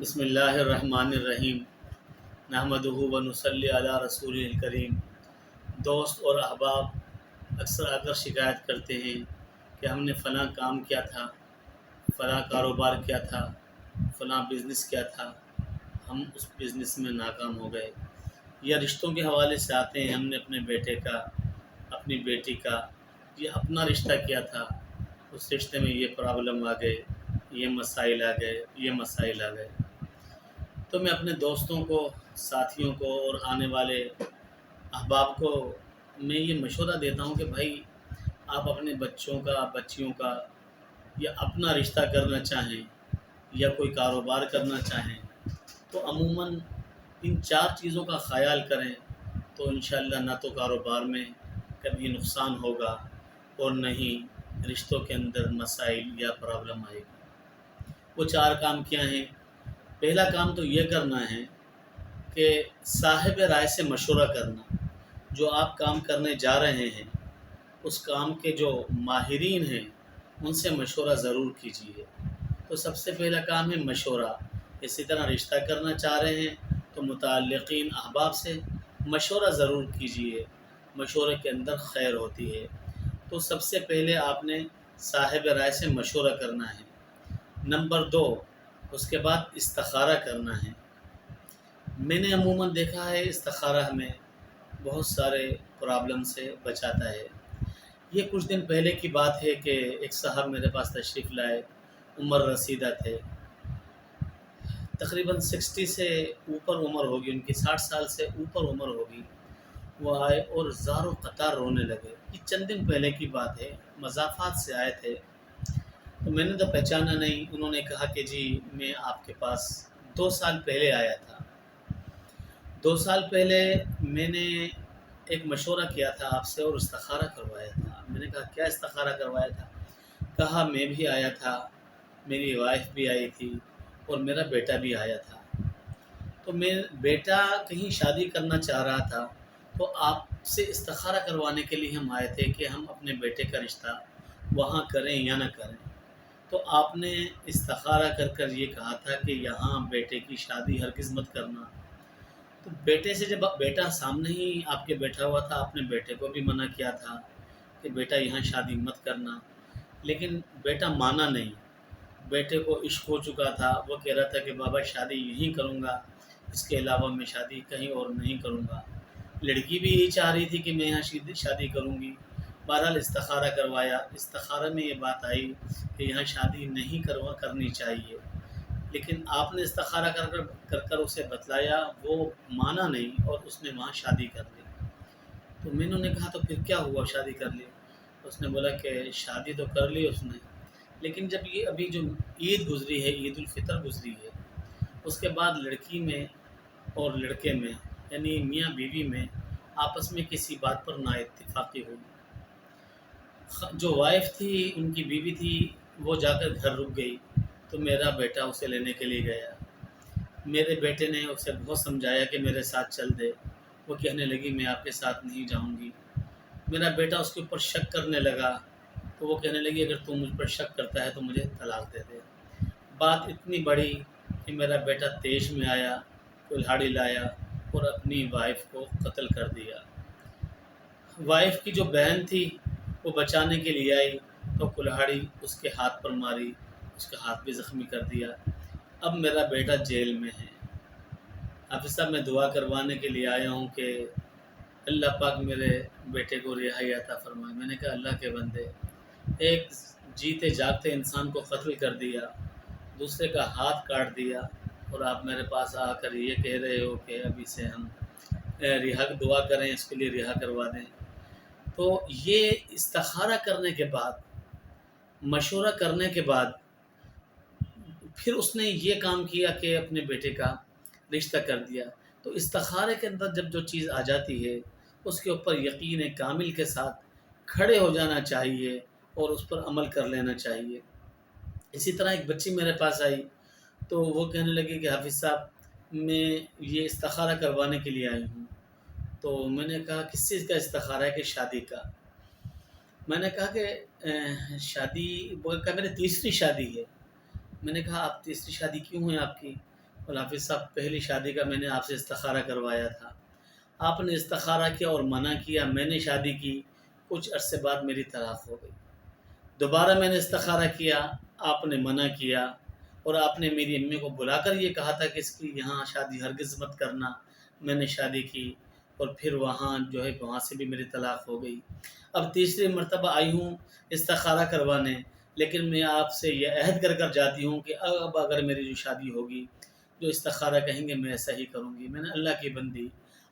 بسم اللہ الرحمن الرحیم نحمدہ و نصلی علی رسول الکریم۔ دوست اور احباب اکثر آ کر شکایت کرتے ہیں کہ ہم نے فلاں کام کیا تھا، فلاں کاروبار کیا تھا، فلاں بزنس کیا تھا، ہم اس بزنس میں ناکام ہو گئے، یا رشتوں کے حوالے سے آتے ہیں ہم نے اپنے بیٹے کا، اپنی بیٹی کا یا اپنا رشتہ کیا تھا، اس رشتے میں یہ پرابلم آ گئے، یہ مسائل آ گئے، یہ مسائل آ گئے۔ تو میں اپنے دوستوں کو، ساتھیوں کو اور آنے والے احباب کو میں یہ مشورہ دیتا ہوں کہ بھائی آپ اپنے بچوں کا، بچیوں کا یا اپنا رشتہ کرنا چاہیں یا کوئی کاروبار کرنا چاہیں تو عموماً ان چار چیزوں کا خیال کریں، تو انشاءاللہ نہ تو کاروبار میں کبھی نقصان ہوگا اور نہ ہی رشتوں کے اندر مسائل یا پرابلم آئے گی۔ وہ چار کام کیا ہیں؟ پہلا کام تو یہ کرنا ہے کہ صاحب رائے سے مشورہ کرنا۔ جو آپ کام کرنے جا رہے ہیں اس کام کے جو ماہرین ہیں ان سے مشورہ ضرور کیجیے۔ تو سب سے پہلا کام ہے مشورہ۔ اسی طرح رشتہ کرنا چاہ رہے ہیں تو متعلقین احباب سے مشورہ ضرور کیجیے، مشورے کے اندر خیر ہوتی ہے۔ تو سب سے پہلے آپ نے صاحب رائے سے مشورہ کرنا ہے۔ نمبر 2، اس کے بعد استخارہ کرنا ہے۔ میں نے عموماً دیکھا ہے استخارہ ہمیں بہت سارے پرابلم سے بچاتا ہے۔ یہ کچھ دن پہلے کی بات ہے کہ ایک صاحب میرے پاس تشریف لائے، عمر رسیدہ تھے، تقریباً 60 سے اوپر عمر ہوگی ان کی، 60 سال سے اوپر عمر ہوگی۔ وہ آئے اور زار و قطار رونے لگے۔ یہ چند دن پہلے کی بات ہے، مضافات سے آئے تھے۔ تو میں نے تو پہچانا نہیں۔ انہوں نے کہا کہ جی میں آپ کے پاس 2 سال پہلے آیا تھا، 2 سال پہلے میں نے ایک مشورہ کیا تھا آپ سے اور استخارہ کروایا تھا۔ میں نے کہا کیا استخارہ کروایا تھا؟ کہا میں بھی آیا تھا، میری وائف بھی آئی تھی اور میرا بیٹا بھی آیا تھا۔ تو میں بیٹا کہیں شادی کرنا چاہ رہا تھا، تو آپ سے استخارہ کروانے کے لیے ہم آئے تھے کہ ہم اپنے بیٹے کا رشتہ وہاں کریں یا نہ کریں۔ تو آپ نے استخارہ کر یہ کہا تھا کہ یہاں بیٹے کی شادی ہرگز مت کرنا۔ تو بیٹے سے جب بیٹا سامنے ہی آپ کے بیٹھا ہوا تھا، آپ نے بیٹے کو بھی منع کیا تھا کہ بیٹا یہاں شادی مت کرنا، لیکن بیٹا مانا نہیں۔ بیٹے کو عشق ہو چکا تھا، وہ کہہ رہا تھا کہ بابا شادی یہیں کروں گا، اس کے علاوہ میں شادی کہیں اور نہیں کروں گا۔ لڑکی بھی یہی چاہ رہی تھی کہ میں یہاں شادی کروں گی۔ بہرحال استخارہ کروایا، استخارہ میں یہ بات آئی کہ یہاں شادی نہیں کرنی چاہیے، لیکن آپ نے استخارہ کر اسے بتلایا، وہ مانا نہیں اور اس نے وہاں شادی کر لی۔ تو میں نے کہا تو پھر کیا ہوا، شادی کر لی؟ اس نے بولا کہ شادی تو کر لی اس نے، لیکن جب یہ ابھی جو عید گزری ہے، عید الفطر گزری ہے، اس کے بعد لڑکی میں اور لڑکے میں یعنی میاں بیوی میں آپس میں کسی بات پر نا اتفاقی ہوئی۔ جو وائف تھی، ان کی بیوی تھی، وہ جا کر گھر رک گئی، تو میرا بیٹا اسے لینے کے لیے گیا۔ میرے بیٹے نے اسے بہت سمجھایا کہ میرے ساتھ چل دے، وہ کہنے لگی میں آپ کے ساتھ نہیں جاؤں گی۔ میرا بیٹا اس کے اوپر شک کرنے لگا، تو وہ کہنے لگی اگر تو مجھ پر شک کرتا ہے تو مجھے طلاق دے دے۔ بات اتنی بڑی کہ میرا بیٹا تیش میں آیا، کلہاڑی لایا اور اپنی وائف کو قتل کر دیا۔ وائف کی جو بہن تھی وہ بچانے کے لیے آئی تو کلہاڑی اس کے ہاتھ پر ماری، اس کا ہاتھ بھی زخمی کر دیا۔ اب میرا بیٹا جیل میں ہے۔ حافظ صاحب میں دعا کروانے کے لیے آیا ہوں کہ اللہ پاک میرے بیٹے کو رہائی عطا فرمائے۔ میں نے کہا اللہ کے بندے، ایک جیتے جاگتے انسان کو قتل کر دیا، دوسرے کا ہاتھ کاٹ دیا، اور آپ میرے پاس آ کر یہ کہہ رہے ہو کہ ابھی سے ہم دعا کریں اس کے لیے رہا کروا دیں۔ تو یہ استخارہ کرنے کے بعد، مشورہ کرنے کے بعد پھر اس نے یہ کام کیا کہ اپنے بیٹے کا رشتہ کر دیا۔ تو استخارے کے اندر جب جو چیز آ جاتی ہے اس کے اوپر یقین کامل کے ساتھ کھڑے ہو جانا چاہیے اور اس پر عمل کر لینا چاہیے۔ اسی طرح ایک بچی میرے پاس آئی تو وہ کہنے لگی کہ حافظ صاحب میں یہ استخارہ کروانے کے لیے آئی ہوں۔ تو میں نے کہا کس چیز کا استخارہ ہے؟ کہ شادی کا۔ میں نے کہا کہ شادی، وہ کہا میری تیسری شادی ہے۔ میں نے کہا آپ تیسری شادی کیوں ہے آپ کی؟ اور حافظ صاحب پہلی شادی کا میں نے آپ سے استخارہ کروایا تھا، آپ نے استخارہ کیا اور منع کیا، میں نے شادی کی، کچھ عرصے بعد میری طلاق ہو گئی۔ دوبارہ میں نے استخارہ کیا، آپ نے منع کیا، اور آپ نے میری امی کو بلا کر یہ کہا تھا کہ اس کی یہاں شادی ہرگز مت کرنا۔ میں نے شادی کی اور پھر وہاں جو ہے وہاں سے بھی میری طلاق ہو گئی۔ اب تیسری مرتبہ آئی ہوں استخارہ کروانے، لیکن میں آپ سے یہ عہد کر کر جاتی ہوں کہ اب اگر میری جو شادی ہوگی، جو استخارہ کہیں گے میں ایسا ہی کروں گی۔ میں نے اللہ کی بندی،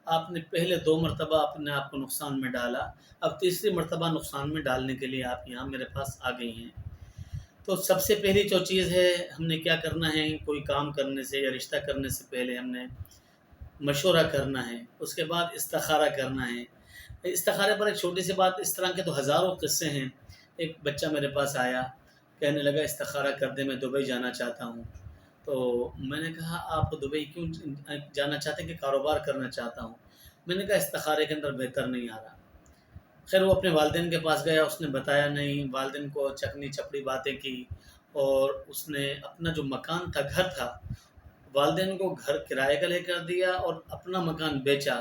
آپ نے پہلے 2 مرتبہ اپنے آپ کو نقصان میں ڈالا، اب تیسری مرتبہ نقصان میں ڈالنے کے لیے آپ یہاں میرے پاس آ گئی ہیں۔ تو سب سے پہلی جو چیز ہے، ہم نے کیا کرنا ہے، کوئی کام کرنے سے یا رشتہ کرنے سے پہلے ہم نے مشورہ کرنا ہے، اس کے بعد استخارہ کرنا ہے۔ استخارے پر ایک چھوٹی سی بات، اس طرح کے تو ہزاروں قصے ہیں۔ ایک بچہ میرے پاس آیا، کہنے لگا استخارہ کر دے، میں دبئی جانا چاہتا ہوں۔ تو میں نے کہا آپ دبئی کیوں جانا چاہتے ہیں؟ کہ کاروبار کرنا چاہتا ہوں۔ میں نے کہا استخارے کے اندر بہتر نہیں آ رہا۔ خیر وہ اپنے والدین کے پاس گیا، اس نے بتایا نہیں، والدین کو چکنی چپڑی باتیں کی، اور اس نے اپنا جو مکان تھا، گھر تھا، والدین کو گھر کرائے کا لے کر دیا اور اپنا مکان بیچا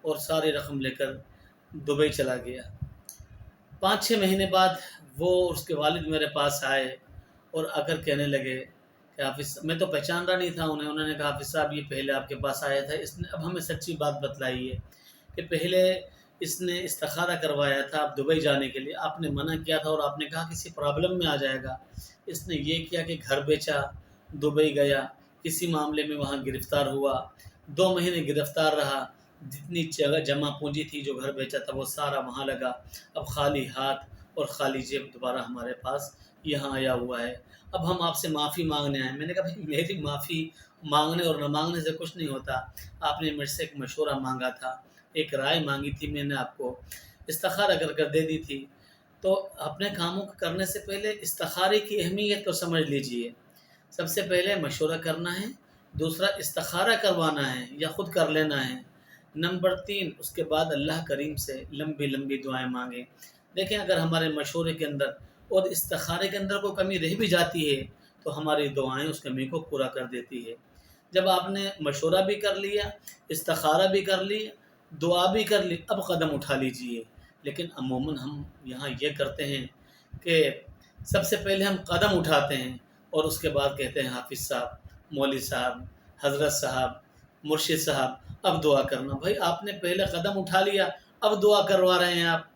اور ساری رقم لے کر دبئی چلا گیا۔ 5-6 مہینے بعد وہ اس کے والد میرے پاس آئے اور آ کر کہنے لگے کہ حافظ، میں تو پہچان رہا نہیں تھا انہوں نے کہا حافظ صاحب یہ پہلے آپ کے پاس آیا تھا، اس نے اب ہمیں سچی بات بتلائی ہے کہ پہلے اس نے استخارہ کروایا تھا آپ دبئی جانے کے لیے، آپ نے منع کیا تھا اور آپ نے کہا کسی پرابلم میں آ جائے گا۔ اس نے یہ کیا کہ گھر بیچا، دبئی گیا، کسی معاملے میں وہاں گرفتار ہوا، 2 مہینے گرفتار رہا، جتنی جگہ جمع پونجی تھی جو گھر بیچا تھا وہ سارا وہاں لگا، اب خالی ہاتھ اور خالی جیب دوبارہ ہمارے پاس یہاں آیا ہوا ہے۔ اب ہم آپ سے معافی مانگنے آئے۔ میں نے کہا بھائی میری معافی مانگنے اور نہ مانگنے سے کچھ نہیں ہوتا، آپ نے مجھ سے ایک مشورہ مانگا تھا، ایک رائے مانگی تھی، میں نے آپ کو استخارہ کر دے دی تھی۔ تو اپنے کاموں کو کرنے سے پہلے استخارے کی اہمیت کو سمجھ لیجئے۔ سب سے پہلے مشورہ کرنا ہے، دوسرا استخارہ کروانا ہے یا خود کر لینا ہے، نمبر 3 اس کے بعد اللہ کریم سے لمبی لمبی دعائیں مانگیں۔ دیکھیں اگر ہمارے مشورے کے اندر اور استخارے کے اندر کوئی کمی رہ بھی جاتی ہے تو ہماری دعائیں اس کمی کو پورا کر دیتی ہے۔ جب آپ نے مشورہ بھی کر لیا، استخارہ بھی کر لی، دعا بھی کر لی، اب قدم اٹھا لیجئے۔ لیکن عموماً ہم یہاں یہ کرتے ہیں کہ سب سے پہلے ہم قدم اٹھاتے ہیں اور اس کے بعد کہتے ہیں حافظ صاحب، مولوی صاحب، حضرت صاحب، مرشد صاحب اب دعا کرنا۔ بھائی آپ نے پہلے قدم اٹھا لیا، اب دعا کروا رہے ہیں آپ۔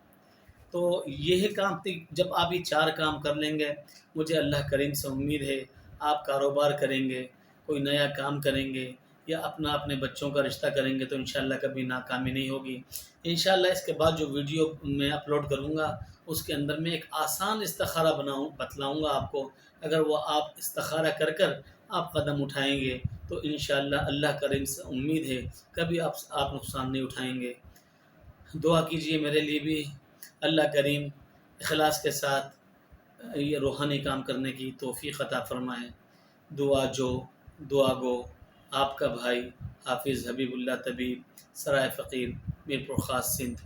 تو یہی کام تھی، جب آپ یہ 4 کام کر لیں گے، مجھے اللہ کریم سے امید ہے آپ کاروبار کریں گے، کوئی نیا کام کریں گے یا اپنے بچوں کا رشتہ کریں گے تو انشاءاللہ کبھی ناکامی نہیں ہوگی۔ انشاءاللہ اس کے بعد جو ویڈیو میں اپلوڈ کروں گا اس کے اندر میں ایک آسان استخارہ بتلاؤں گا آپ کو، اگر وہ آپ استخارہ کر آپ قدم اٹھائیں گے تو انشاءاللہ اللہ کریم سے امید ہے کبھی آپ نقصان نہیں اٹھائیں گے۔ دعا کیجئے میرے لیے بھی، اللہ کریم اخلاص کے ساتھ یہ روحانی کام کرنے کی توفیق عطا فرمائے۔ دعا گو آپ کا بھائی حافظ حبیب اللہ طبیب، سرائے فقیر، میرپور خاص، سندھ۔